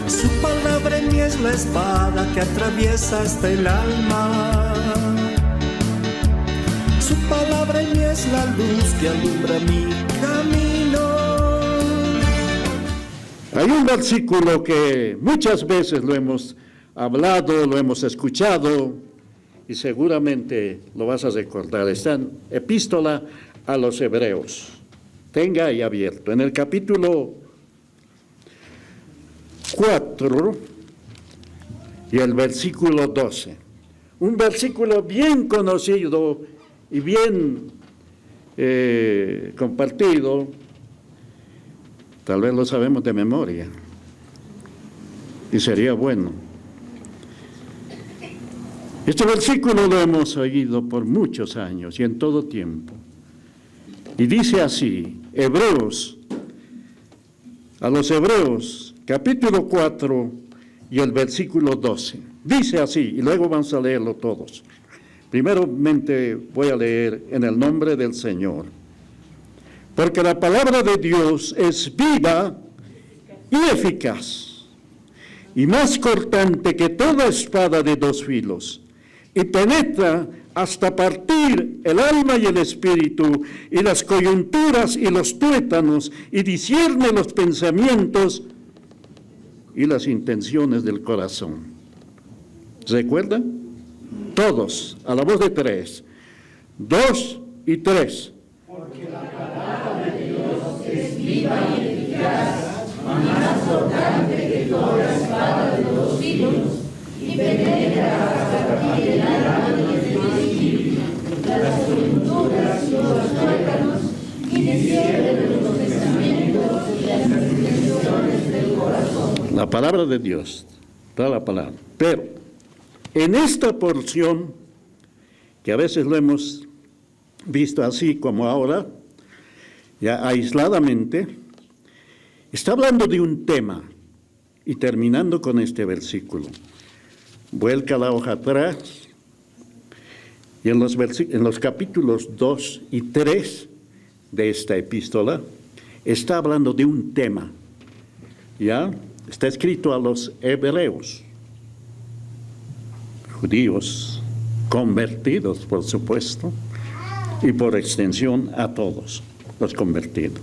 Su palabra en mí es la espada que atraviesa hasta el alma. Su palabra en mí es la luz que alumbra mi camino. Hay un versículo que muchas veces lo hemos hablado, lo hemos escuchado y seguramente lo vas a recordar. Está en Epístola a los Hebreos. Tenga ahí abierto. En el capítulo 4 y el versículo 12. Un versículo bien conocido y bien compartido. Tal vez lo sabemos de memoria. Y sería bueno. Este versículo lo hemos oído por muchos años y en todo tiempo. Y dice así, a los Hebreos, capítulo 4 y el versículo 12. Dice así, y luego vamos a leerlo todos. Primeramente voy a leer en el nombre del Señor. Porque la palabra de Dios es viva y eficaz, y más cortante que toda espada de dos filos, y penetra hasta partir el alma y el espíritu, y las coyunturas y los tuétanos, y discierne los pensamientos y las intenciones del corazón. ¿Recuerdan? Todos, a la voz de 3, 2 y 3. Porque la palabra de Dios es viva y eficaz, más cortante que toda espada de dos filos, y penetra hasta partir el alma y el espíritu, las coyunturas y los tuétanos, y discierne los pensamientos y las intenciones del corazón. La palabra de Dios, toda la palabra. Pero en esta porción, que a veces lo hemos visto así como ahora, ya aisladamente, está hablando de un tema, y terminando con este versículo. Vuelca la hoja atrás, y en los capítulos 2 y 3 de esta epístola, está hablando de un tema, ¿ya? Está escrito a los hebreos, judíos convertidos, por supuesto, y por extensión a todos los convertidos.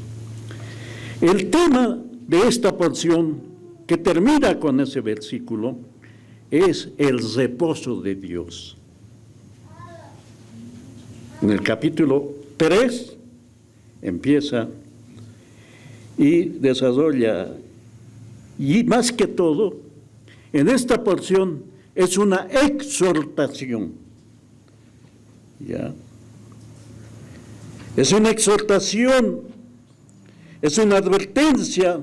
El tema de esta porción, que termina con ese versículo, es el reposo de Dios. En el capítulo 3 empieza y desarrolla, y más que todo, en esta porción es una exhortación, ¿ya? Es una exhortación, es una advertencia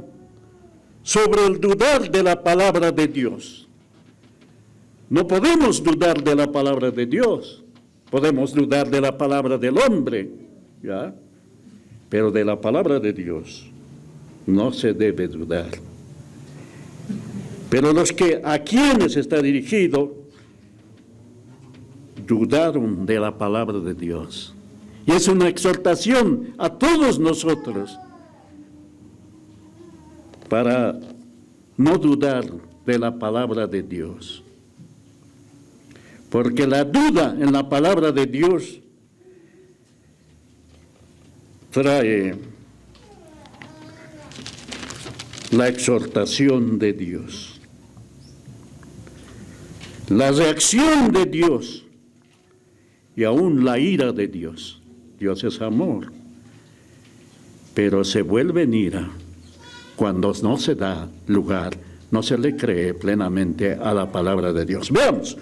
sobre el dudar de la palabra de Dios. No podemos dudar de la palabra de Dios, podemos dudar de la palabra del hombre, ¿ya? Pero de la palabra de Dios no se debe dudar. Pero a quienes está dirigido, dudaron de la palabra de Dios. Y es una exhortación a todos nosotros para no dudar de la palabra de Dios. Porque la duda en la palabra de Dios trae la exhortación de Dios, la reacción de Dios y aún la ira de Dios. Dios es amor, pero se vuelve en ira cuando no se da lugar, no se le cree plenamente a la palabra de Dios. Veamos,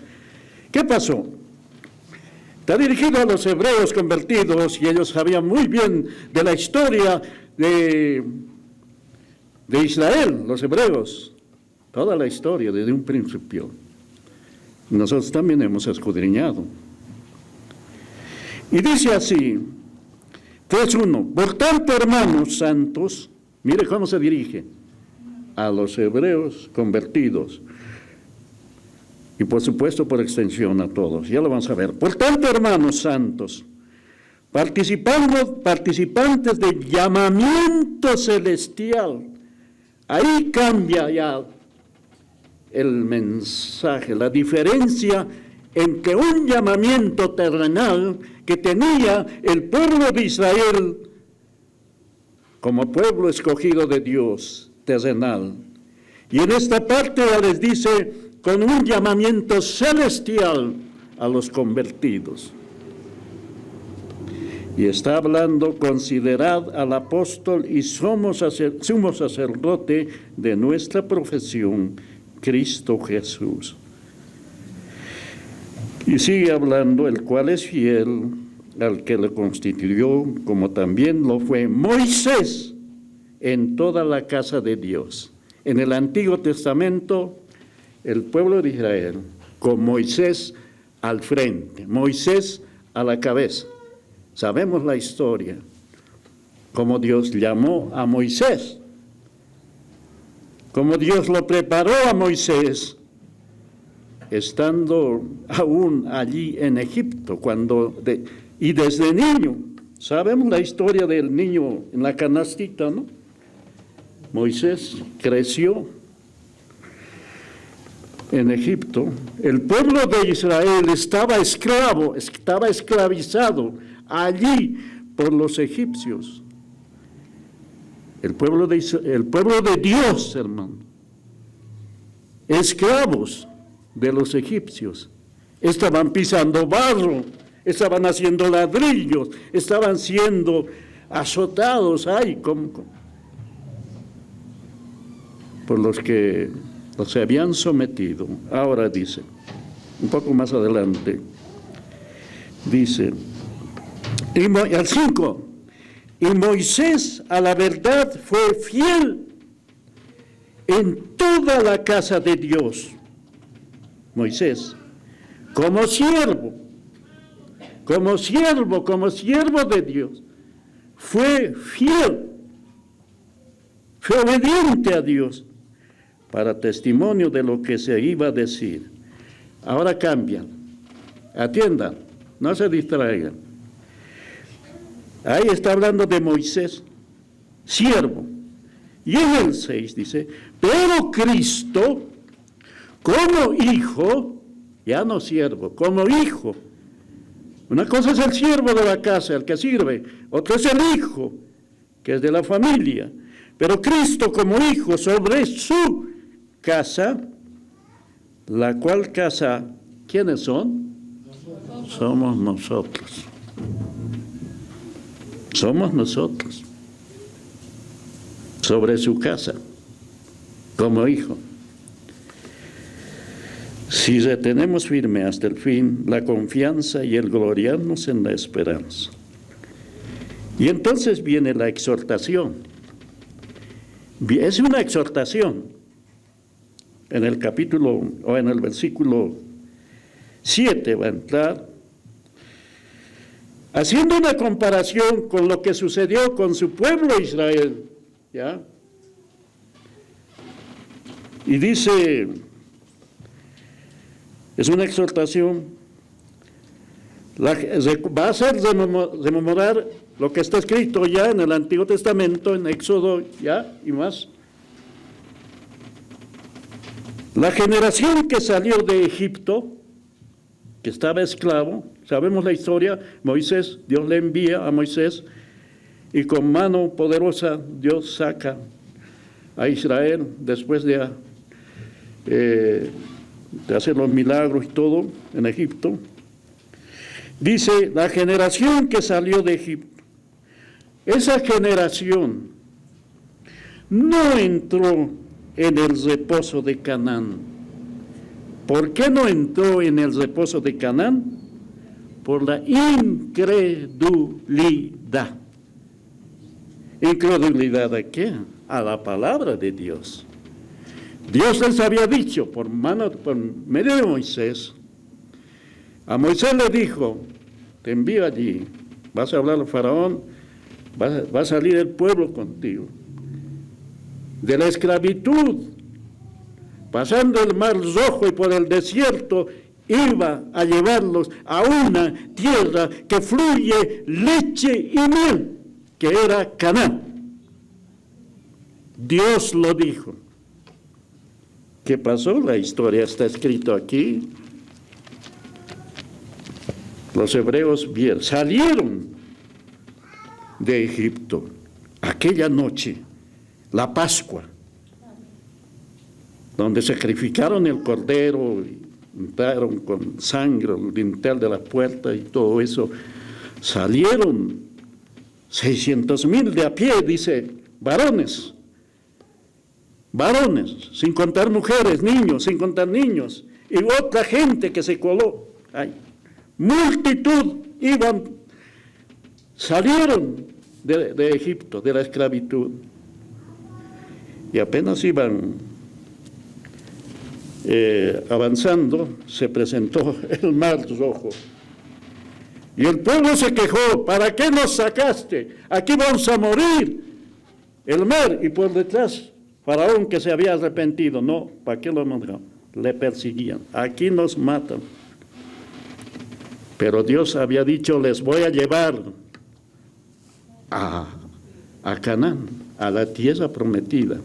¿qué pasó? Está dirigido a los hebreos convertidos y ellos sabían muy bien de la historia de Israel, los hebreos, toda la historia desde un principio. Nosotros también hemos escudriñado. Y dice así, 3:1, por tanto, hermanos santos, mire cómo se dirige a los hebreos convertidos, y por supuesto por extensión a todos, ya lo vamos a ver. Por tanto, hermanos santos, participantes del llamamiento celestial, ahí cambia ya el mensaje, la diferencia entre un llamamiento terrenal que tenía el pueblo de Israel como pueblo escogido de Dios, terrenal. Y en esta parte ya les dice, con un llamamiento celestial a los convertidos. Y está hablando, considerad al apóstol y sumo sacerdote de nuestra profesión, Cristo Jesús. Y sigue hablando, el cual es fiel al que le constituyó, como también lo fue Moisés en toda la casa de Dios. En el Antiguo Testamento, el pueblo de Israel, con Moisés al frente, Moisés a la cabeza. Sabemos la historia, cómo Dios llamó a Moisés, cómo Dios lo preparó a Moisés, estando aún allí en Egipto, y desde niño. Sabemos la historia del niño en la canastita, ¿no? Moisés creció en Egipto. El pueblo de Israel estaba esclavizado allí por los egipcios. El pueblo de Dios, hermano, esclavos de los egipcios. Estaban pisando barro, estaban haciendo ladrillos, estaban siendo azotados por los que se habían sometido. Ahora dice, un poco más adelante, dice, al 5, y Moisés a la verdad fue fiel en toda la casa de Dios. Moisés, como siervo de Dios, fue fiel, fue obediente a Dios, para testimonio de lo que se iba a decir. Ahora cambian, atiendan, no se distraigan. Ahí está hablando de Moisés, siervo. Y en el 6 dice, pero Cristo, como hijo, ya no siervo, como hijo. Una cosa es el siervo de la casa, el que sirve, otro es el hijo, que es de la familia. Pero Cristo como hijo sobre su casa, la cual casa, ¿quiénes son? Somos nosotros. Somos nosotros. Sobre su casa, como hijo. Si retenemos firme hasta el fin la confianza y el gloriarnos en la esperanza. Y entonces viene la exhortación. Es una exhortación. En el capítulo, o en el versículo 7 va a entrar, haciendo una comparación con lo que sucedió con su pueblo Israel, ¿ya? Y dice, es una exhortación, va a hacer rememorar lo que está escrito ya en el Antiguo Testamento, en Éxodo, ya, y más. La generación que salió de Egipto, que estaba esclavo, sabemos la historia, Moisés, Dios le envía a Moisés, y con mano poderosa Dios saca a Israel después de hacer los milagros y todo en Egipto. Dice, la generación que salió de Egipto, esa generación no entró en el reposo de Canaán. ¿Por qué no entró en el reposo de Canaán? Por la incredulidad. ¿Incredulidad a qué? A la palabra de Dios. Dios les había dicho por medio de Moisés. A Moisés le dijo, te envío allí, vas a hablar al faraón, va a salir el pueblo contigo. De la esclavitud, pasando el mar Rojo y por el desierto, iba a llevarlos a una tierra que fluye leche y miel, que era Canaán. Dios lo dijo. ¿Qué pasó? La historia está escrita aquí. Los hebreos salieron de Egipto aquella noche, la Pascua, donde sacrificaron el cordero, entraron con sangre al dintel de la puerta y todo eso. Salieron 600,000 de a pie, dice, varones, sin contar mujeres, niños, sin contar niños, y otra gente que se coló. Ay, multitud salieron de Egipto, de la esclavitud, y apenas iban avanzando, se presentó el mar rojo. Y el pueblo se quejó: ¿para qué nos sacaste? Aquí vamos a morir. El mar, y por detrás, Faraón, que se había arrepentido. No, ¿para qué lo mandaron? Le perseguían. Aquí nos matan. Pero Dios había dicho: les voy a llevar a Canaán, a la tierra prometida.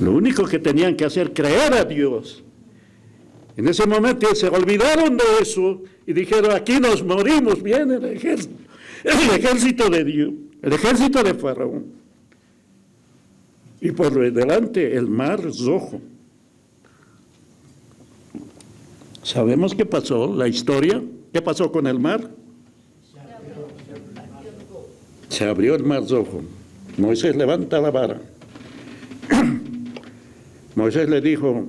Lo único que tenían que hacer, creer a Dios. En ese momento se olvidaron de eso y dijeron: aquí nos morimos. Viene el ejército de Dios, el ejército de Faraón. Y por delante el mar rojo. ¿Sabemos qué pasó? La historia. ¿Qué pasó con el mar? Se abrió el mar rojo. Moisés levanta la vara. Moisés le dijo: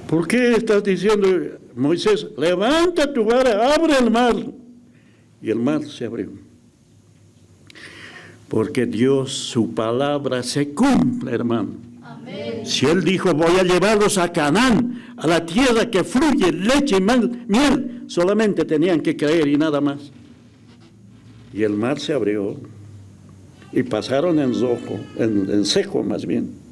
¿por qué estás diciendo? Moisés, levanta tu vara, abre el mar. Y el mar se abrió. Porque Dios, su palabra se cumple, hermano. Amén. Si Él dijo: voy a llevarlos a Canaán, a la tierra que fluye leche y miel, solamente tenían que creer y nada más. Y el mar se abrió y pasaron en rojo, en seco más bien.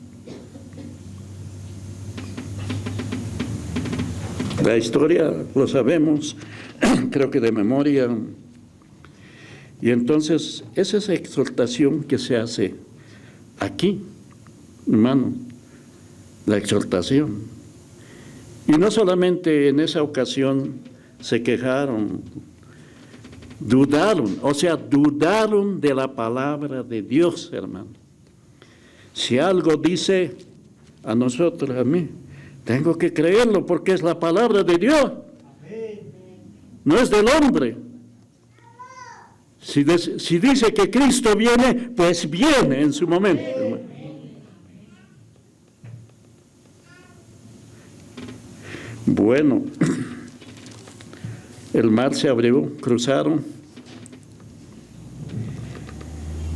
La historia lo sabemos, creo que de memoria. Y entonces, esa es la exhortación que se hace aquí, hermano, la exhortación. Y no solamente en esa ocasión se quejaron, dudaron de la palabra de Dios, hermano. Si algo dice a nosotros, a mí, tengo que creerlo porque es la palabra de Dios. No es del hombre. Si dice que Cristo viene, pues viene en su momento. Bueno, el mar se abrió, cruzaron.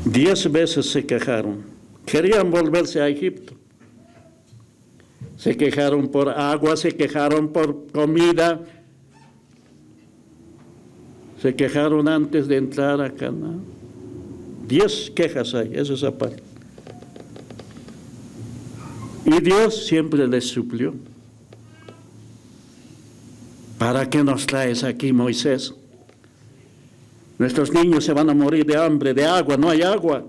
10 veces se quejaron. Querían volverse a Egipto. Se quejaron por agua, se quejaron por comida, se quejaron antes de entrar a Canaán. 10 quejas hay, eso es aparte. Y Dios siempre les suplió. ¿Para qué nos traes aquí, Moisés? Nuestros niños se van a morir de hambre, de agua, no hay agua.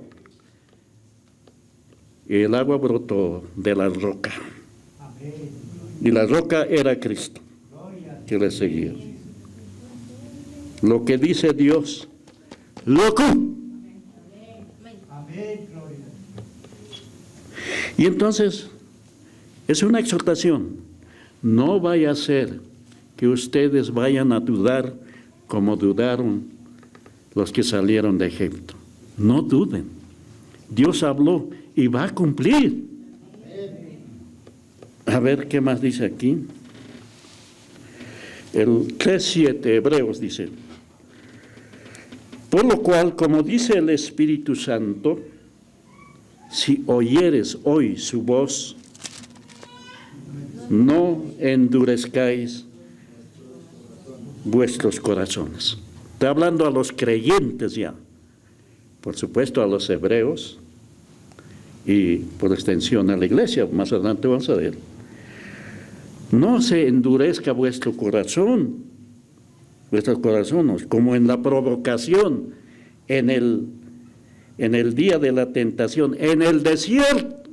Y el agua brotó de la roca. Y la roca era Cristo, que le seguía. Lo que dice Dios, loco. Y entonces, es una exhortación. No vaya a ser que ustedes vayan a dudar como dudaron los que salieron de Egipto. No duden. Dios habló y va a cumplir. A ver, ¿qué más dice aquí? El 3:7, Hebreos dice: por lo cual, como dice el Espíritu Santo, si oyeres hoy su voz, no endurezcáis vuestros corazones. Está hablando a los creyentes ya, por supuesto a los hebreos y por extensión a la iglesia. Más adelante vamos a ver. No se endurezca vuestros corazones, como en la provocación, en el día de la tentación, en el desierto.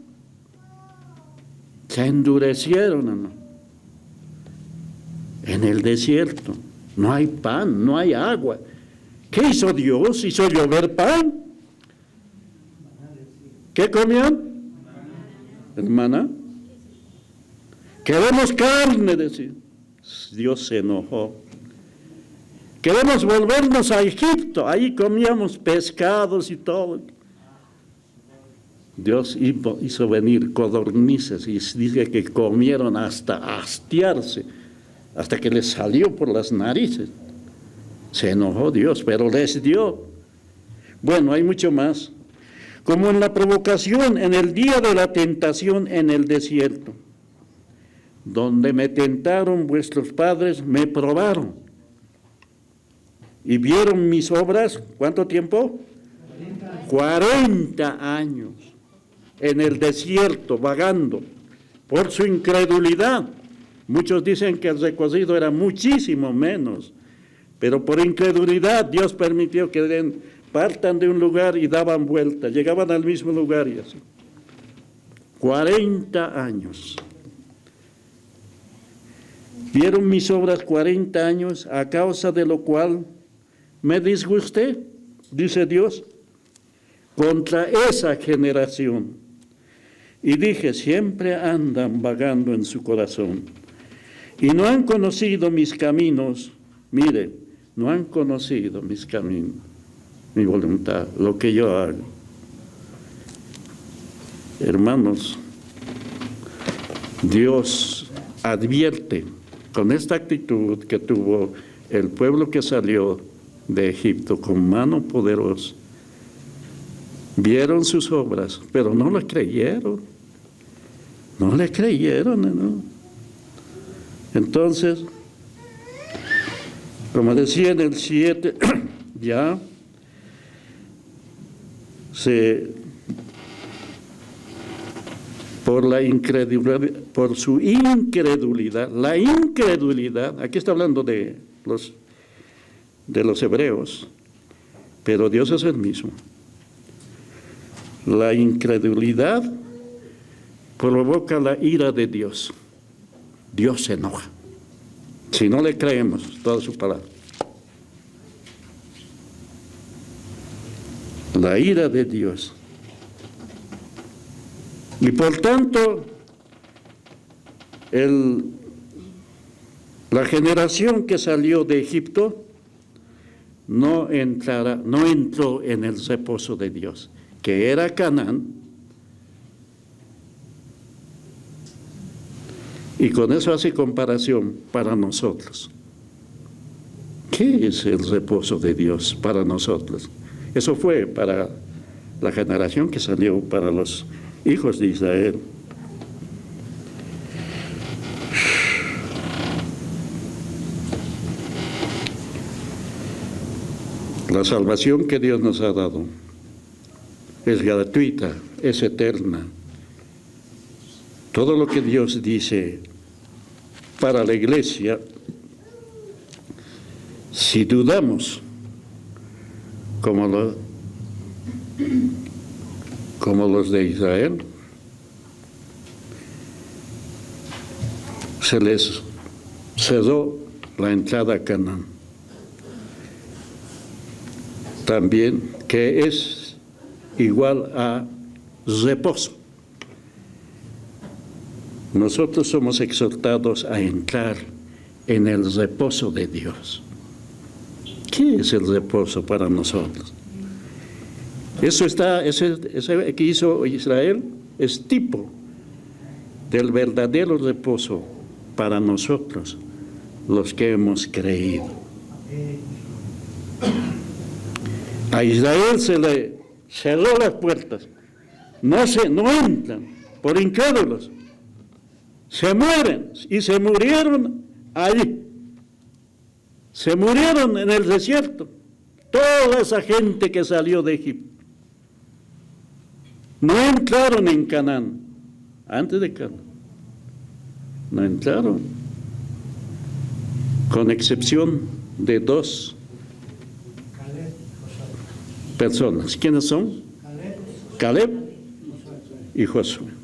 Se endurecieron, hermano. En el desierto no hay pan, no hay agua. ¿Qué hizo Dios? Hizo llover pan. ¿Qué comían? El maná. Queremos carne, decía. Dios se enojó. Queremos volvernos a Egipto. Ahí comíamos pescados y todo. Dios hizo venir codornices y dice que comieron hasta hastiarse, hasta que les salió por las narices. Se enojó Dios, pero les dio. Bueno, hay mucho más. Como en la provocación, en el día de la tentación en el desierto, donde me tentaron vuestros padres, me probaron. Y vieron mis obras, ¿cuánto tiempo? 40 años. En el desierto, vagando, por su incredulidad. Muchos dicen que el recocido era muchísimo menos, pero por incredulidad Dios permitió que partan de un lugar y daban vuelta, llegaban al mismo lugar y así. 40 años. Vieron mis obras 40 años, a causa de lo cual me disgusté, dice Dios, contra esa generación. Y dije, siempre andan vagando en su corazón. Y no han conocido mis caminos. Mire, no han conocido mis caminos, mi voluntad, lo que yo hago. Hermanos, Dios advierte con esta actitud que tuvo el pueblo que salió de Egipto con mano poderosa. Vieron sus obras, pero no le creyeron. No le creyeron, ¿no? Entonces, como decía en el 7, ya por su incredulidad, la incredulidad, aquí está hablando de los hebreos, pero Dios es el mismo. La incredulidad provoca la ira de Dios. Dios se enoja si no le creemos toda su palabra. La ira de Dios. Y por tanto, la generación que salió de Egipto no entró en el reposo de Dios, que era Canaán. Y con eso hace comparación para nosotros. ¿Qué es el reposo de Dios para nosotros? Eso fue para la generación que salió, para los hijos de Israel. La salvación que Dios nos ha dado es gratuita, es eterna. Todo lo que Dios dice para la iglesia, si dudamos, como los de Israel, se les cerró la entrada a Canaán. También que es igual a reposo. Nosotros somos exhortados a entrar en el reposo de Dios. ¿Qué es el reposo para nosotros? Ese que hizo Israel es tipo del verdadero reposo para nosotros, los que hemos creído. A Israel se le cerró las puertas, no entran por incrédulos. Se mueren y se murieron allí. Se murieron en el desierto. Toda esa gente que salió de Egipto. No entraron en Canaán. Antes de Canaán. No entraron. Con excepción de 2 personas. ¿Quiénes son? Caleb y Josué.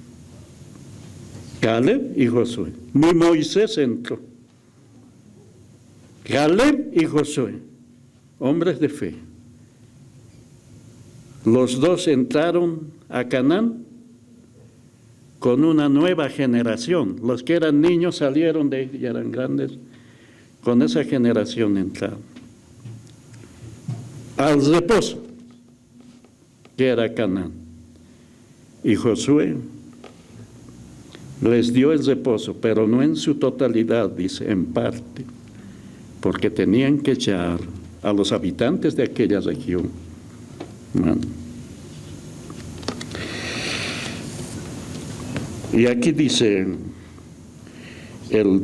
Caleb y Josué. Ni Moisés entró. Caleb y Josué, hombres de fe. Los dos entraron a Canaán con una nueva generación. Los que eran niños salieron de ahí, ya eran grandes. Con esa generación entraron al reposo, que era Canaán. Y Josué les dio el reposo, pero no en su totalidad, dice, en parte, porque tenían que echar a los habitantes de aquella región. Y aquí dice el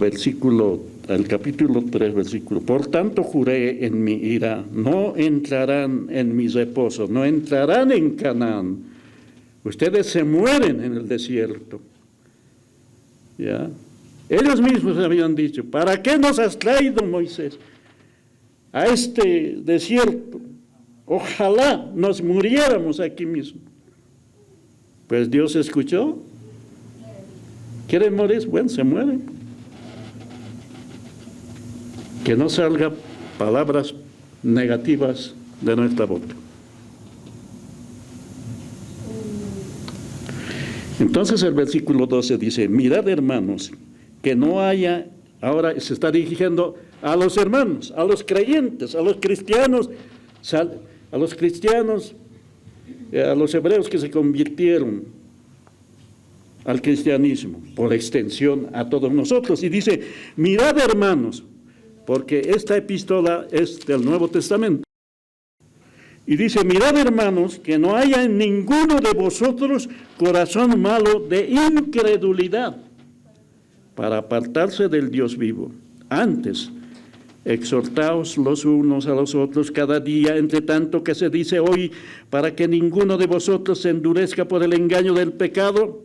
capítulo 3, versículo: por tanto juré en mi ira, no entrarán en mi reposo, no entrarán en Canaán. Ustedes se mueren en el desierto. ¿Ya? Ellos mismos habían dicho: ¿para qué nos has traído, Moisés, a este desierto? Ojalá nos muriéramos aquí mismo. Pues Dios escuchó. ¿Quieren morir? Bueno, se mueren. Que no salgan palabras negativas de nuestra boca. Entonces el versículo 12 dice: mirad, hermanos, que no haya, ahora se está dirigiendo a los hermanos, a los creyentes, a los cristianos, a los hebreos que se convirtieron al cristianismo, por extensión a todos nosotros. Y dice: mirad, hermanos, porque esta epístola es del Nuevo Testamento. Y dice: mirad, hermanos, que no haya en ninguno de vosotros corazón malo de incredulidad, para apartarse del Dios vivo. Antes, exhortaos los unos a los otros cada día, entre tanto que se dice hoy, para que ninguno de vosotros se endurezca por el engaño del pecado,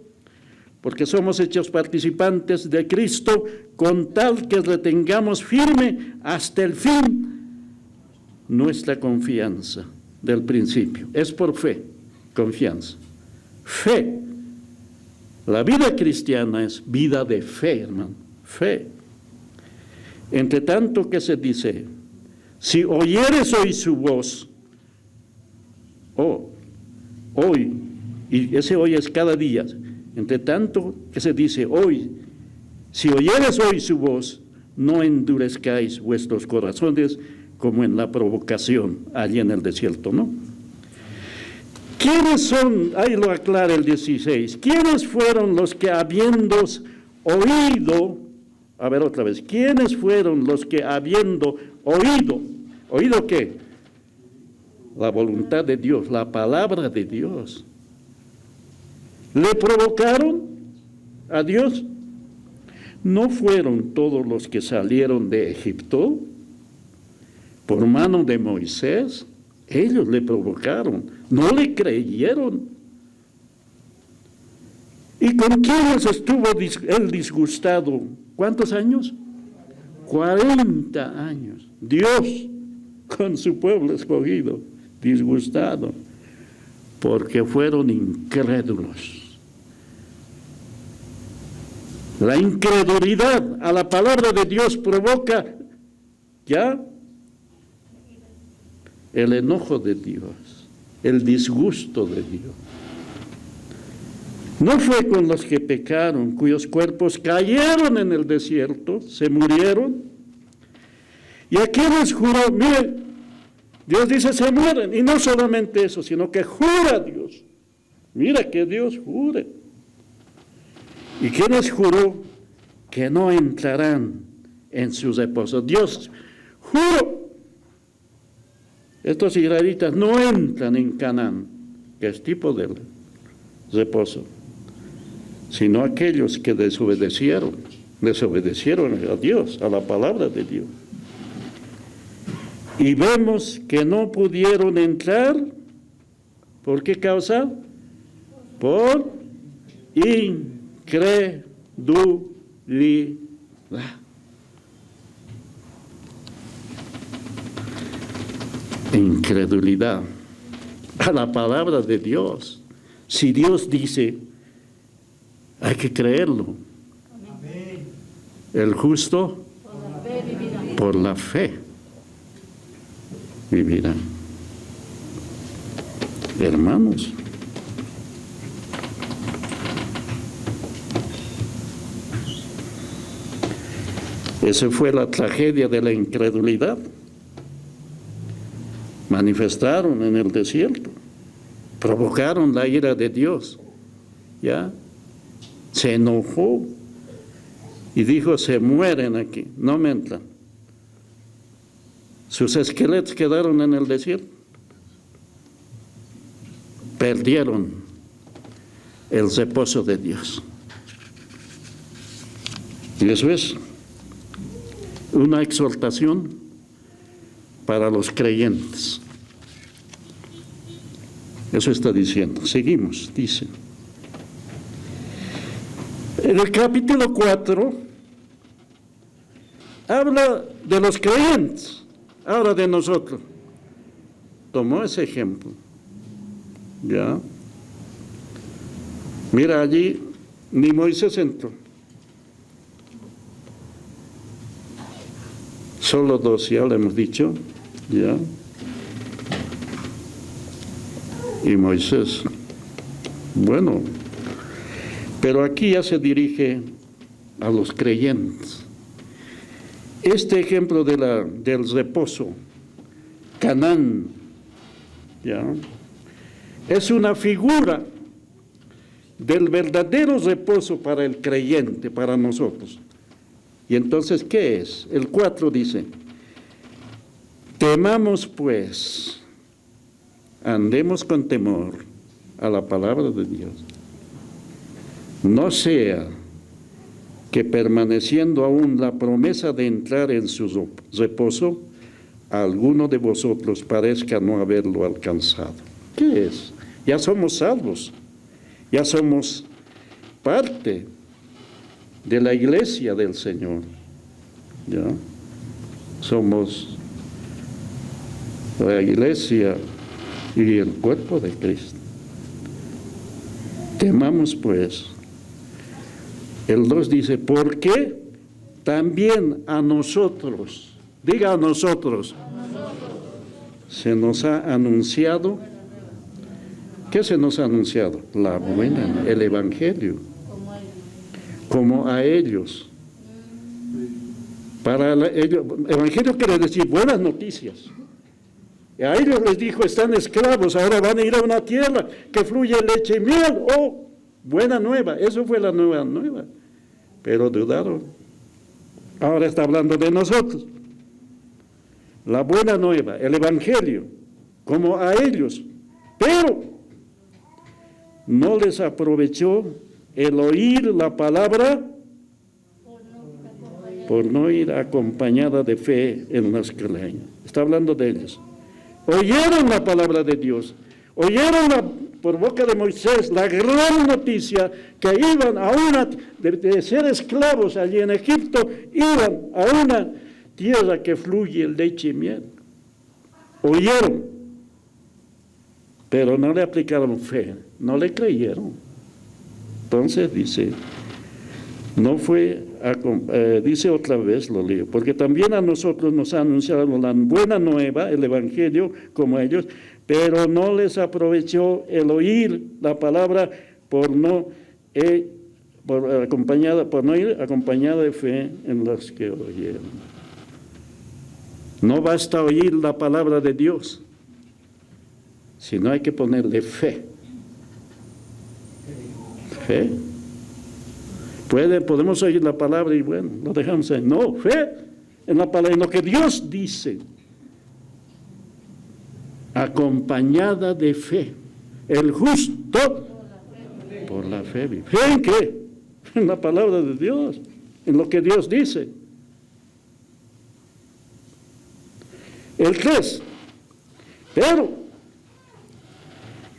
porque somos hechos participantes de Cristo, con tal que retengamos firme hasta el fin nuestra confianza del principio. Es por fe, confianza. Fe. La vida cristiana es vida de fe, hermano. Fe. Entre tanto que se dice: si oyeres hoy su voz, hoy, y ese hoy es cada día. Entre tanto que se dice hoy, si oyeres hoy su voz, no endurezcáis vuestros corazones como en la provocación allí en el desierto, ¿no? ¿Quiénes son? Ahí lo aclara el 16. ¿Quiénes fueron los que habiendo oído? A ver otra vez. ¿Quiénes fueron los que habiendo oído? ¿Oído qué? La voluntad de Dios, la palabra de Dios. ¿Le provocaron a Dios? ¿No fueron todos los que salieron de Egipto por mano de Moisés? Ellos le provocaron, no le creyeron. ¿Y con quiénes estuvo él disgustado? ¿Cuántos años? 40 años. Dios con su pueblo escogido, disgustado, porque fueron incrédulos. La incredulidad a la palabra de Dios provoca ya el enojo de Dios, el disgusto de Dios. No fue con los que pecaron, cuyos cuerpos cayeron en el desierto, se murieron. Y aquí les juró, miren, Dios dice se mueren, y no solamente eso, sino que jura Dios. Mira que Dios jure. ¿Y quién les juró? Que no entrarán en su reposo. Dios juró. Estos israelitas no entran en Canaán, que es tipo de reposo, sino aquellos que desobedecieron a Dios, a la palabra de Dios. Y vemos que no pudieron entrar. ¿Por qué causa? Por incredulidad. Incredulidad a la palabra de Dios. Si Dios dice, hay que creerlo, El justo por la fe vivirá. Hermanos, esa fue la tragedia de la incredulidad. Manifestaron en el desierto, provocaron la ira de Dios, ¿ya? Se enojó y dijo, se mueren aquí, no me entran. Sus esqueletos quedaron en el desierto. Perdieron el reposo de Dios. Y eso es una exhortación para los creyentes. Eso está diciendo. Seguimos, dice. En el capítulo 4 habla de los creyentes, ahora de nosotros. Tomó ese ejemplo. ¿Ya? Mira, allí ni Moisés entró. Solo 2, ya lo hemos dicho. ¿Ya? Y Moisés, bueno, pero aquí ya se dirige a los creyentes. Este ejemplo del reposo, Canaán, ¿ya? Es una figura del verdadero reposo para el creyente, para nosotros. Y entonces, ¿qué es? El 4 dice, temamos pues, andemos con temor a la palabra de Dios. No sea que permaneciendo aún la promesa de entrar en su reposo, alguno de vosotros parezca no haberlo alcanzado. ¿Qué es? Ya somos salvos, ya somos parte de la iglesia del Señor, ¿ya? Somos la iglesia y el cuerpo de Cristo. Temamos pues. El 2 dice, porque también a nosotros, diga a nosotros, se nos ha anunciado. ¿Qué se nos ha anunciado? La buena, el Evangelio, como a ellos. Para ellos, Evangelio quiere decir buenas noticias. Y a ellos les dijo, están esclavos, ahora van a ir a una tierra que fluye leche y miel. Oh, buena nueva, eso fue la nueva. Pero dudaron. Ahora está hablando de nosotros. La buena nueva, el Evangelio, como a ellos. Pero no les aprovechó el oír la palabra por no ir acompañada de fe en las que leían. Está hablando de ellos. Oyeron la palabra de Dios, oyeron por boca de Moisés la gran noticia que iban a de ser esclavos allí en Egipto, iban a una tierra que fluye leche y miel. Oyeron, pero no le aplicaron fe, no le creyeron. Entonces dice, no fue, dice otra vez, lo leo, porque también a nosotros nos ha anunciado la buena nueva, el Evangelio, como ellos, pero no les aprovechó el oír la palabra por no ir acompañada de fe en los que oyeron. No basta oír la palabra de Dios, sino hay que ponerle fe. Fe. Podemos oír la palabra y bueno, lo dejamos ahí. No, fe en la palabra, en lo que Dios dice. Acompañada de fe. El justo por la fe vive. ¿Fe en qué? En la palabra de Dios, en lo que Dios dice. El 3. Pero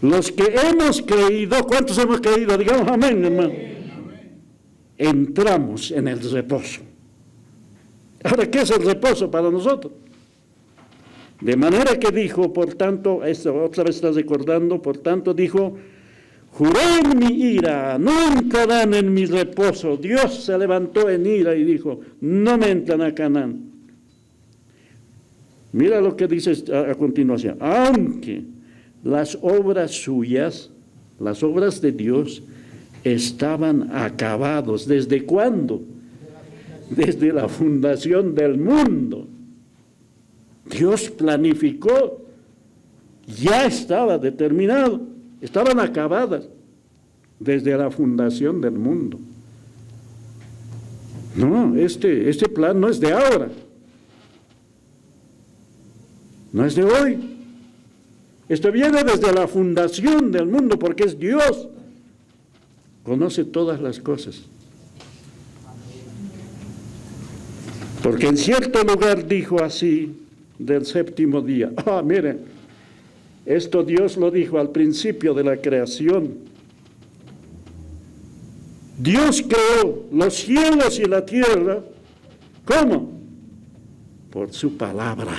los que hemos creído, ¿cuántos hemos creído? Digamos amén, hermano. Entramos en el reposo. Ahora, ¿qué es el reposo para nosotros? De manera que dijo, por tanto, esto otra vez está recordando, por tanto dijo, juré en mi ira, no entrarán en mi reposo. Dios se levantó en ira y dijo, no me entran a Canaán. Mira lo que dice a continuación. Aunque las obras suyas, las obras de Dios, estaban acabados. ¿Desde cuándo? Desde la fundación del mundo. Dios planificó, ya estaba determinado, estaban acabadas desde la fundación del mundo. No, este plan no es de ahora, no es de hoy. Esto viene desde la fundación del mundo, porque es Dios. Conoce todas las cosas. Porque en cierto lugar dijo así del séptimo día. Miren, esto Dios lo dijo al principio de la creación. Dios creó los cielos y la tierra. ¿Cómo? Por su palabra.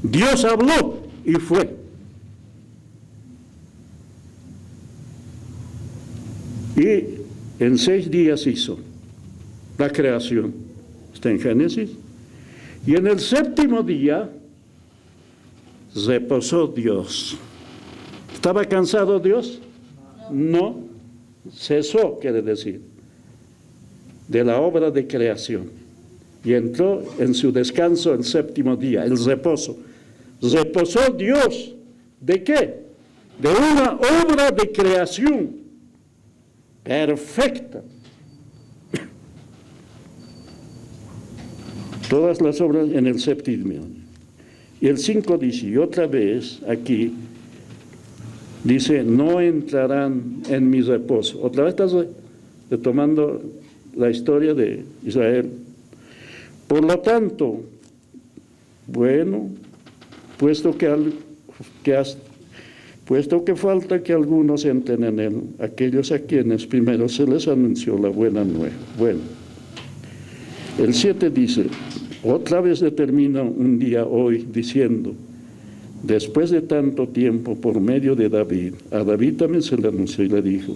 Dios habló y fue. Y en 6 días hizo la creación. Está en Génesis. Y en el séptimo día reposó Dios. ¿Estaba cansado Dios? No. Cesó, quiere decir, de la obra de creación. Y entró en su descanso el séptimo día, el reposo. Reposó Dios. ¿De qué? De una obra de creación perfecta. Todas las obras en el séptimo. Y el 5 dice, y otra vez aquí, dice, no entrarán en mi reposo. Otra vez estás retomando la historia de Israel. Por lo tanto, bueno, puesto que falta que algunos entren en él, aquellos a quienes primero se les anunció la buena nueva. Bueno, el 7 dice, otra vez determina un día hoy diciendo, después de tanto tiempo por medio de David, a David también se le anunció y le dijo,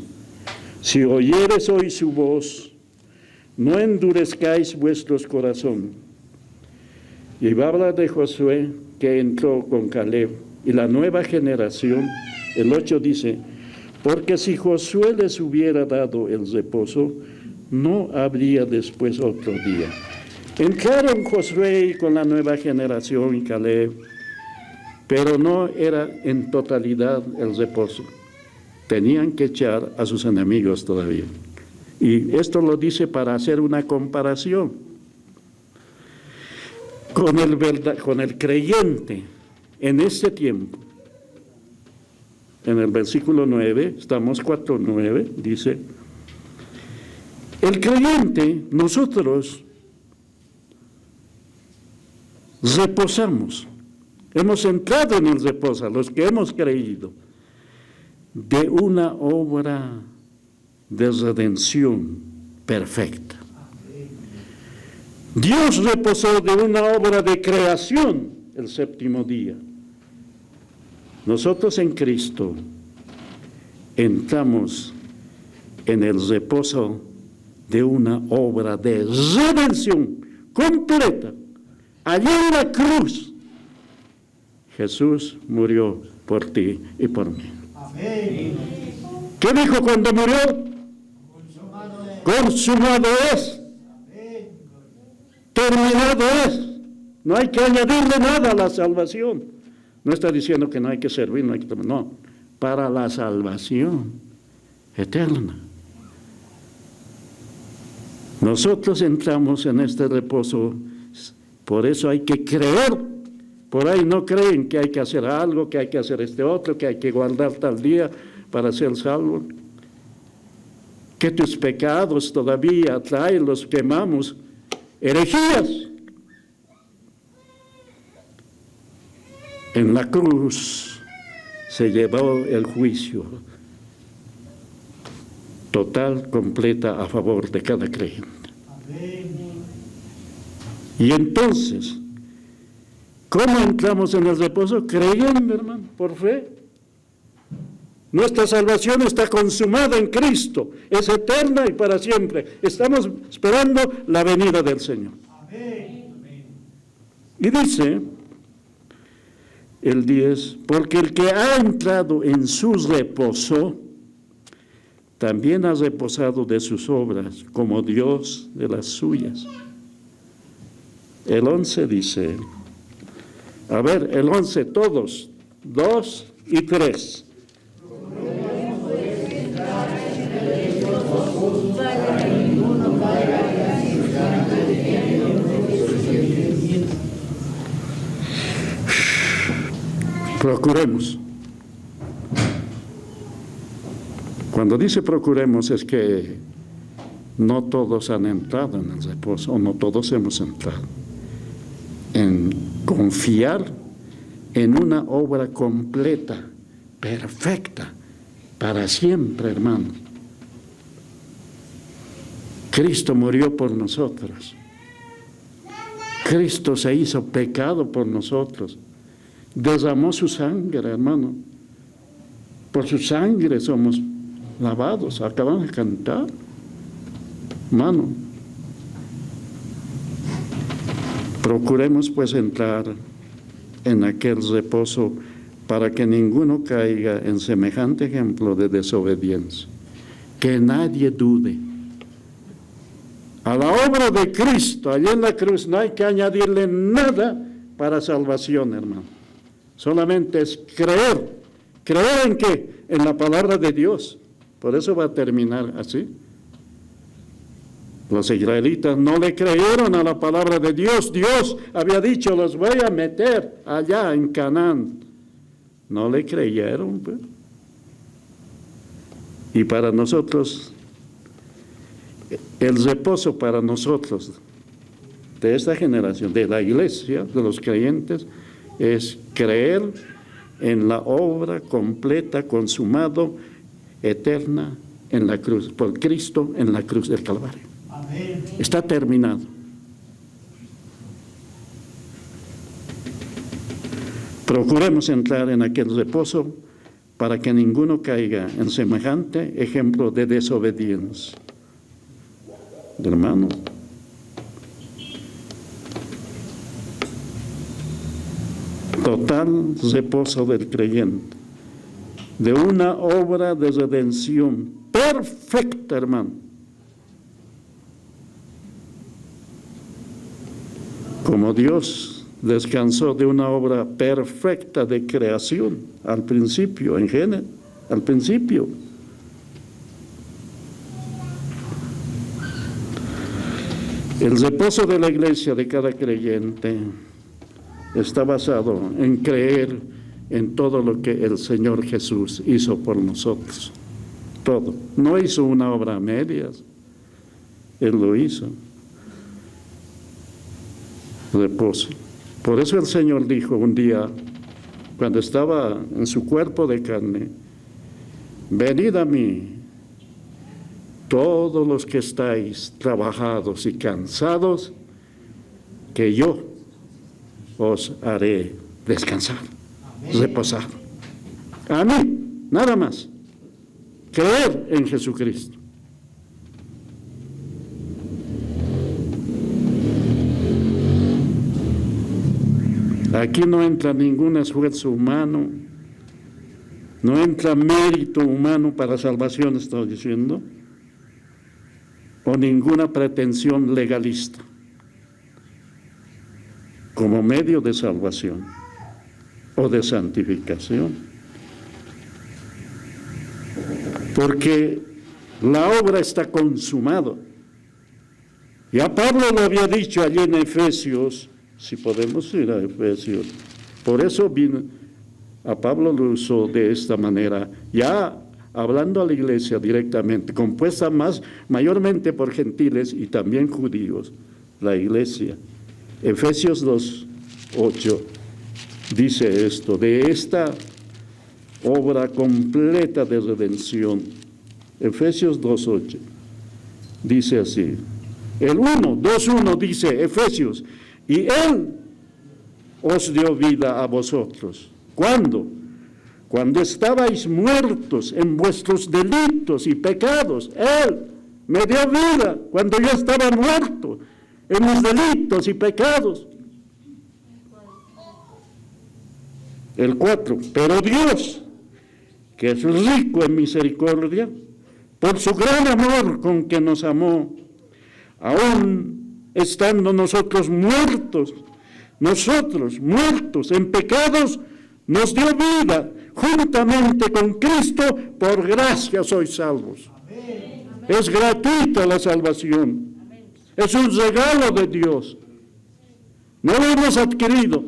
si oyeres hoy su voz, no endurezcáis vuestros corazones. Y va a hablar de Josué que entró con Caleb y la nueva generación. El 8 dice, porque si Josué les hubiera dado el reposo, no habría después otro día. Entraron Josué con la nueva generación y Caleb, pero no era en totalidad el reposo. Tenían que echar a sus enemigos todavía. Y esto lo dice para hacer una comparación con el creyente en este tiempo. En el versículo 9, estamos 4:9, dice, el creyente, nosotros reposamos, hemos entrado en el reposo, los que hemos creído, de una obra de redención perfecta. Dios reposó de una obra de creación el séptimo día. Nosotros en Cristo entramos en el reposo de una obra de redención completa. Allí en la cruz, Jesús murió por ti y por mí. Amén. ¿Qué dijo cuando murió? Consumado es. Terminado es. No hay que añadirle nada a la salvación. No está diciendo que no hay que servir, no hay que... No, para la salvación eterna. Nosotros entramos en este reposo, por eso hay que creer. Por ahí no creen que hay que hacer algo, que hay que hacer este otro, que hay que guardar tal día para ser salvo. Que tus pecados todavía traen, los quemamos. Herejías. En la cruz se llevó el juicio total, completa, a favor de cada creyente. Y entonces, ¿cómo entramos en el reposo? Creyendo, hermano, por fe. Nuestra salvación está consumada en Cristo, es eterna y para siempre. Estamos esperando la venida del Señor. Y dice el 10, porque el que ha entrado en su reposo, también ha reposado de sus obras, como Dios de las suyas. El 11 dice, a ver, el 11, todos, 2 y 3. Procuremos. Cuando dice procuremos es que no todos han entrado en el reposo, o no todos hemos entrado. En confiar en una obra completa, perfecta, para siempre, hermano. Cristo murió por nosotros. Cristo se hizo pecado por nosotros. Derramó su sangre, hermano. Por su sangre somos lavados. Acabamos de cantar, hermano. Procuremos pues entrar en aquel reposo para que ninguno caiga en semejante ejemplo de desobediencia. Que nadie dude. A la obra de Cristo, allá en la cruz, no hay que añadirle nada para salvación, hermano. Solamente es creer. ¿Creer en qué? En la palabra de Dios. Por eso va a terminar así. Los israelitas no le creyeron a la palabra de Dios. Dios había dicho, los voy a meter allá en Canaán. No le creyeron, pues. Y para nosotros, el reposo para nosotros, de esta generación, de la iglesia, de los creyentes, es creer en la obra completa, consumado, eterna en la cruz, por Cristo en la cruz del Calvario. Amén. Está terminado. Procuremos entrar en aquel reposo para que ninguno caiga en semejante ejemplo de desobediencia. Hermano, total reposo del creyente, de una obra de redención perfecta, hermano. Como Dios descansó de una obra perfecta de creación al principio, en Génesis, al principio. El reposo de la iglesia, de cada creyente, está basado en creer en todo lo que el Señor Jesús hizo por nosotros. Todo. No hizo una obra a medias. Él lo hizo. Reposo. Por eso el Señor dijo un día, cuando estaba en su cuerpo de carne, venid a mí, todos los que estáis trabajados y cansados, que yo os haré descansar, reposar. A mí, nada más. Creer en Jesucristo. Aquí no entra ningún esfuerzo humano, no entra mérito humano para salvación, estoy diciendo, o ninguna pretensión legalista como medio de salvación o de santificación. Porque la obra está consumada. Ya Pablo lo había dicho allí en Efesios, si podemos ir a Efesios. Por eso vino, a Pablo lo usó de esta manera, ya hablando a la iglesia directamente, compuesta mayormente por gentiles y también judíos, la iglesia. Efesios 2:8 dice esto, de esta obra completa de redención. Efesios 2:8 dice así. El 2:1 dice Efesios, y Él os dio vida a vosotros. ¿Cuándo? cuando estabais muertos en vuestros delitos y pecados, Él me dio vida cuando yo estaba muerto en mis delitos y pecados. El 4, pero Dios, que es rico en misericordia, por su gran amor con que nos amó, aún estando nosotros muertos en pecados, nos dio vida juntamente con Cristo, por gracia sois salvos. Amén. Es gratuita la salvación. Amén. Es un regalo de Dios. No lo hemos adquirido.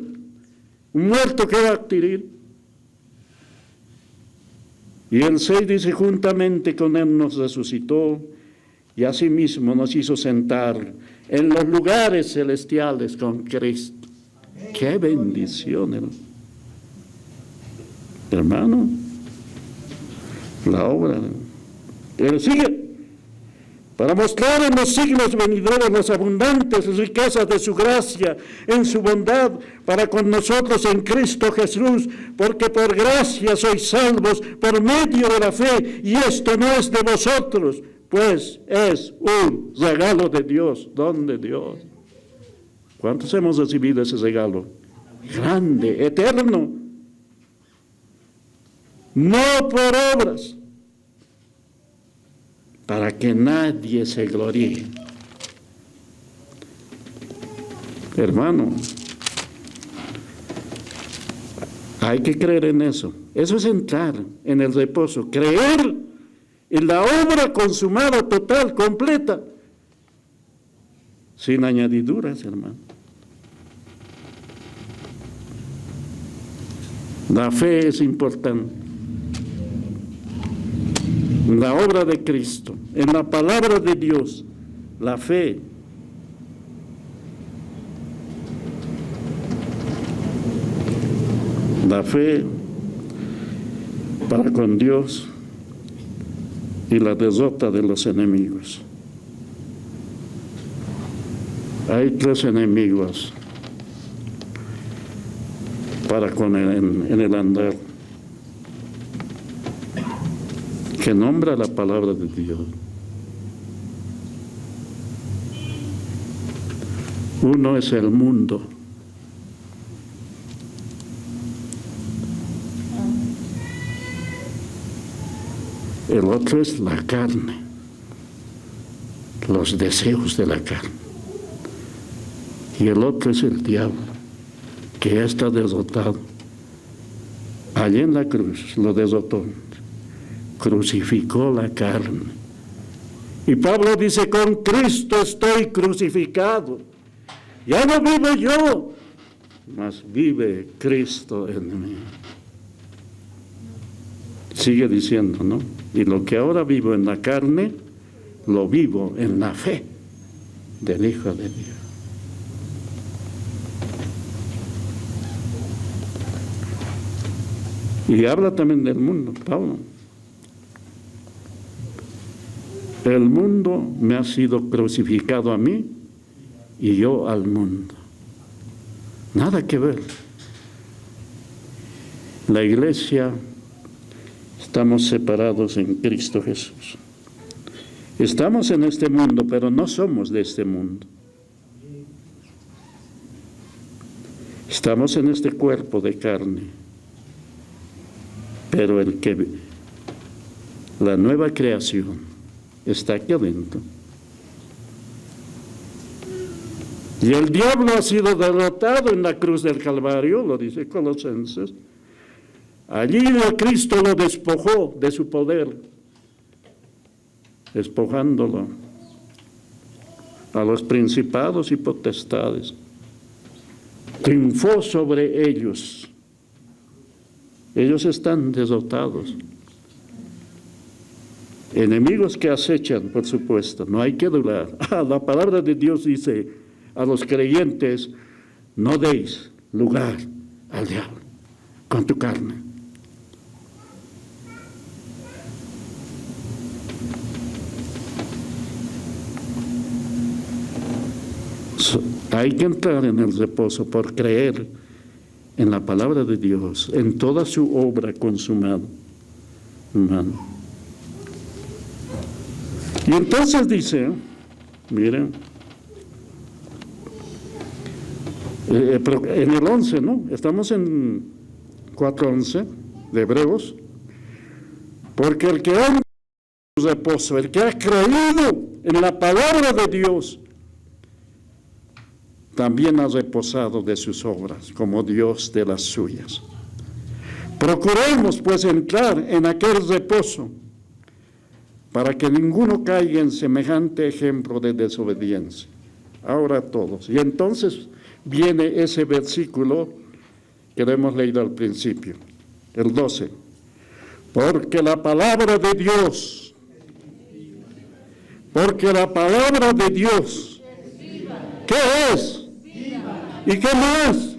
Un muerto que va a adquirir. Y el 6 dice, juntamente con Él nos resucitó y asimismo nos hizo sentar en los lugares celestiales con Cristo. Amén. ¡Qué bendición! Hermano, la obra. Pero sigue. Para mostrar en los siglos venideros las abundantes riquezas de su gracia, en su bondad, para con nosotros en Cristo Jesús, porque por gracia sois salvos por medio de la fe, y esto no es de vosotros, pues es un regalo de Dios, don de Dios. ¿Cuántos hemos recibido ese regalo? Grande, eterno. No por obras, para que nadie se gloríe. Hermano, hay que creer en eso. Eso es entrar en el reposo, creer en la obra consumada, total, completa, sin añadiduras, hermano. La fe es importante. La obra de Cristo, en la palabra de Dios, la fe. La fe para con Dios y la derrota de los enemigos. Hay 3 enemigos para con en el andar, que nombra la palabra de Dios. Uno es el mundo. El otro es la carne, los deseos de la carne. Y el otro es el diablo, que ya está derrotado. Allí en la cruz lo derrotó. Crucificó la carne. Y Pablo dice, con Cristo estoy crucificado. Ya no vivo yo, mas vive Cristo en mí. Sigue diciendo, ¿no? Y lo que ahora vivo en la carne, lo vivo en la fe del Hijo de Dios. Y habla también del mundo, Pablo. El mundo me ha sido crucificado a mí y yo al mundo. Nada que ver. La iglesia, estamos separados en Cristo Jesús. Estamos en este mundo, pero no somos de este mundo. Estamos en este cuerpo de carne, pero la nueva creación está aquí adentro. Y el diablo ha sido derrotado en la cruz del Calvario, lo dice Colosenses. Allí Cristo lo despojó de su poder, despojándolo a los principados y potestades. Triunfó sobre ellos. Ellos están derrotados. Enemigos que acechan, por supuesto, no hay que dudar. La palabra de Dios dice a los creyentes, no deis lugar al diablo con tu carne. Hay que entrar en el reposo por creer en la palabra de Dios, en toda su obra consumada, hermano. Y entonces dice, miren, en el 11, ¿no? Estamos en 4:11 de Hebreos. Porque el que ha en su reposo, el que ha creído en la palabra de Dios, también ha reposado de sus obras, como Dios de las suyas. Procuremos, pues, entrar en aquel reposo, para que ninguno caiga en semejante ejemplo de desobediencia. Ahora todos. Y entonces viene ese versículo que lo hemos leído al principio, el 12. Porque la palabra de Dios, ¿qué es? ¿Y qué más?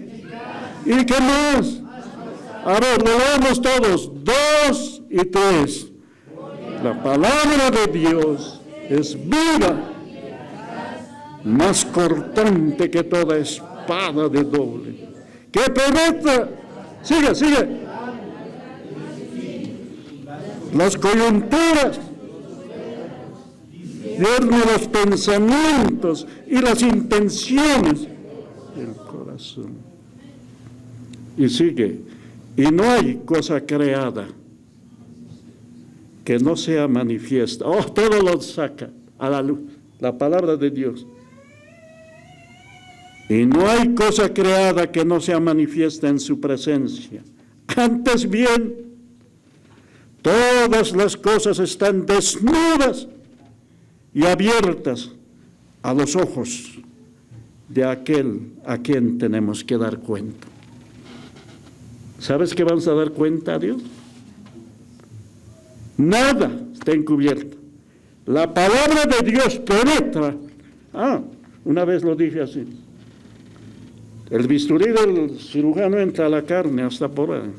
¿Y qué más? A ver, lo leemos todos, 2 y 3. La palabra de Dios es viva, más cortante que toda espada de doble, que penetra, sigue, las coyunturas, discierne los pensamientos y las intenciones del corazón. Y sigue, y no hay cosa creada que no sea manifiesta. Oh, todo lo saca a la luz, la palabra de Dios. Y no hay cosa creada que no sea manifiesta en su presencia. Antes bien, todas las cosas están desnudas y abiertas a los ojos de aquel a quien tenemos que dar cuenta. ¿Sabes qué vamos a dar cuenta a Dios? Nada está encubierto. La palabra de Dios penetra. Una vez lo dije así. El bisturí del cirujano entra a la carne hasta por ahí,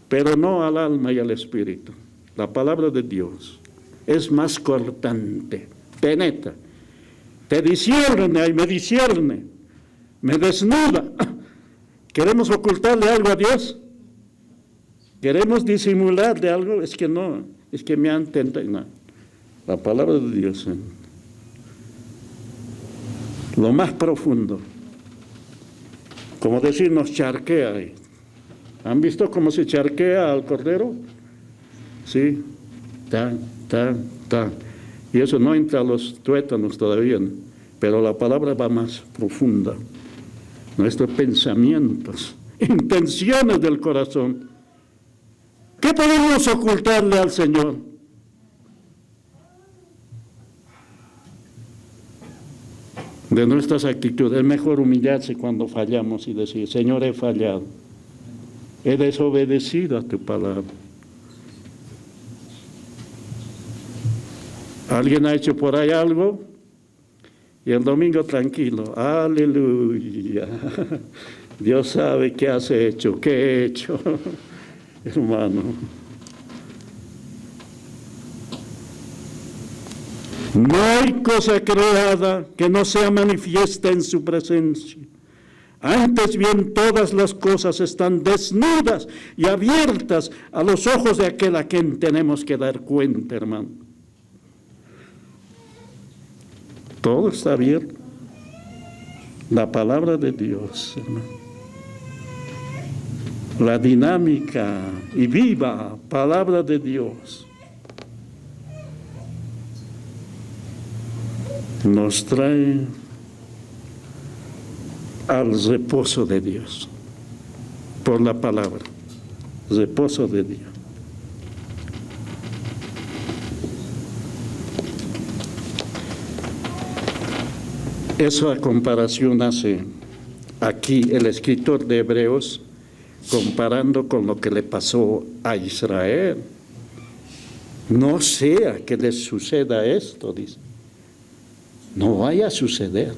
pero no al alma y al espíritu. La palabra de Dios es más cortante, penetra, te discierne y me discierne, me desnuda. ¿Queremos ocultarle algo a Dios? ¿Queremos disimularle algo? Es que no, es que me han tentado. No. La palabra de Dios, lo más profundo, como decir, nos charquea ahí. ¿Han visto cómo se charquea al cordero? Sí, tan. Y eso no entra a los tuétanos todavía, ¿no? Pero la palabra va más profunda. Nuestros pensamientos, intenciones del corazón. ¿Qué podemos ocultarle al Señor? De nuestras actitudes. Es mejor humillarse cuando fallamos y decir, Señor, he fallado. He desobedecido a tu palabra. ¿Alguien ha hecho por ahí algo? Y el domingo tranquilo, aleluya. Dios sabe qué has hecho, qué he hecho, hermano. No hay cosa creada que no sea manifiesta en su presencia. Antes bien, todas las cosas están desnudas y abiertas a los ojos de aquel a quien tenemos que dar cuenta, hermano. Todo está abierto. La palabra de Dios, hermano. La dinámica y viva palabra de Dios nos trae al reposo de Dios, por la palabra, reposo de Dios. Esa comparación hace aquí el escritor de Hebreos, comparando con lo que le pasó a Israel. No sea que les suceda esto, dice. No vaya a suceder.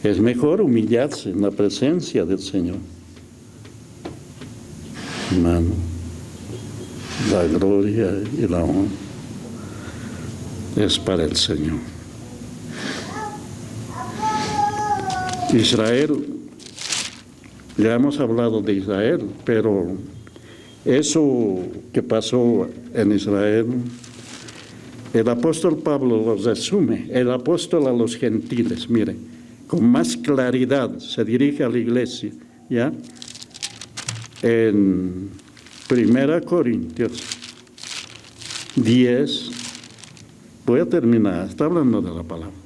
Es mejor humillarse en la presencia del Señor. Hermano, la gloria y la honra es para el Señor. Israel Ya hemos hablado de Israel, pero eso que pasó en Israel, el apóstol Pablo lo resume, el apóstol a los gentiles, mire, con más claridad se dirige a la iglesia, ¿ya? En 1 Corintios 10, voy a terminar, está hablando de la palabra.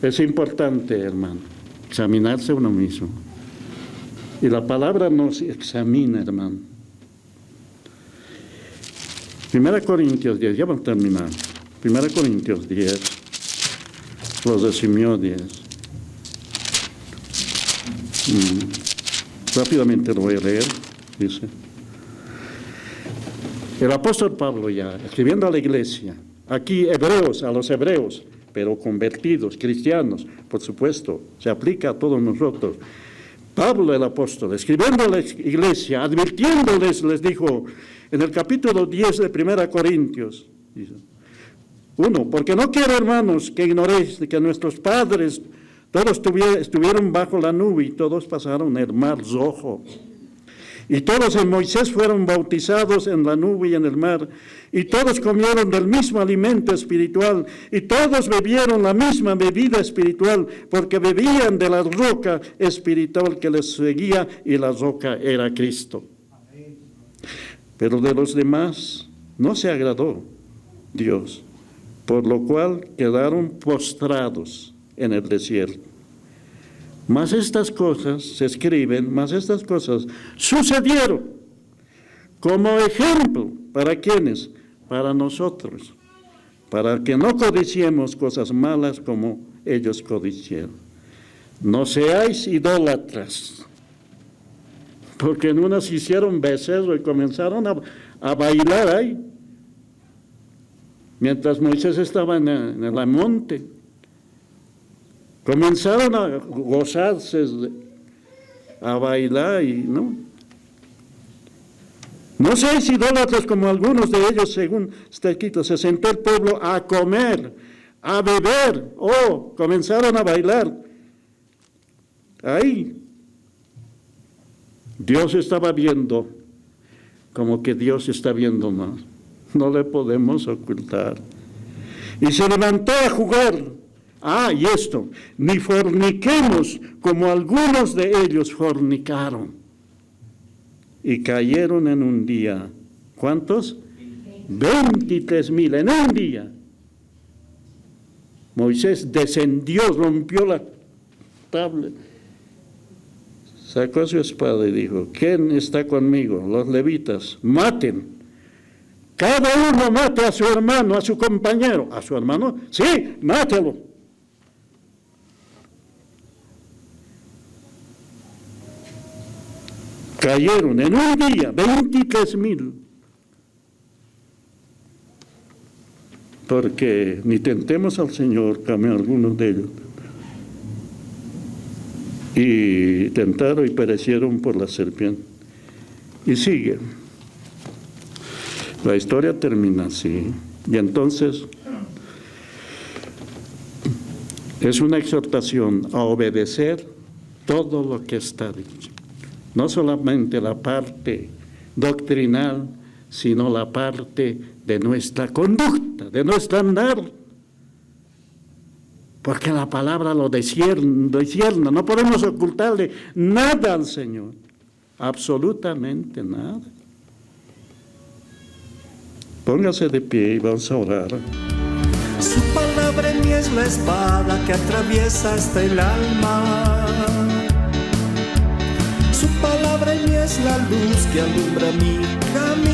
Es importante, hermano, examinarse uno mismo. Y la palabra nos examina, hermano. 1 Corintios 10, ya vamos a terminar. 1 Corintios 10, lo resumió 10. Rápidamente lo voy a leer, dice. El apóstol Pablo ya, escribiendo a la iglesia, aquí hebreos, a los hebreos, pero convertidos, cristianos, por supuesto, se aplica a todos nosotros. Pablo el apóstol, escribiendo a la iglesia, advirtiéndoles, les dijo, en el capítulo 10 de 1 Corintios, dice, 1, porque no quiero, hermanos, que ignoréis que nuestros padres todos estuvieron bajo la nube y todos pasaron el mar Rojo. Y todos en Moisés fueron bautizados en la nube y en el mar, y todos comieron del mismo alimento espiritual, y todos bebieron la misma bebida espiritual, porque bebían de la roca espiritual que les seguía, y la roca era Cristo. Pero de los demás no se agradó Dios, por lo cual quedaron postrados en el desierto. Mas estas cosas se escriben, mas estas cosas sucedieron como ejemplo, ¿para quiénes? Para nosotros, para que no codiciemos cosas malas como ellos codiciaron. No seáis idólatras, porque en unas hicieron becerro y comenzaron a bailar ahí, mientras Moisés estaba en el monte. Comenzaron a gozarse, a bailar y no. No seáis idólatras como algunos de ellos, según está escrito, se sentó el pueblo a comer, a beber, comenzaron a bailar. Ahí, Dios estaba viendo, como que Dios está viendo más. No le podemos ocultar. Y se levantó a jugar. Y esto, ni forniquemos como algunos de ellos fornicaron y cayeron en un día. ¿Cuántos? 23,000 en un día. Moisés descendió, rompió la tabla, sacó su espada y dijo, ¿quién está conmigo? Los levitas, maten. Cada uno mate a su hermano, a su compañero. ¿A su hermano? Sí, mátelo. Cayeron en un día 23,000. Porque ni tentemos al Señor, como algunos de ellos. Y tentaron y perecieron por la serpiente. Y sigue. La historia termina así. Y entonces es una exhortación a obedecer todo lo que está dicho. No solamente la parte doctrinal, sino la parte de nuestra conducta, de nuestro andar. Porque la palabra lo discierne, no podemos ocultarle nada al Señor, absolutamente nada. Póngase de pie y vamos a orar. Su palabra en mí es la espada que atraviesa hasta el alma. Su palabra en mí es la luz que alumbra mi camino.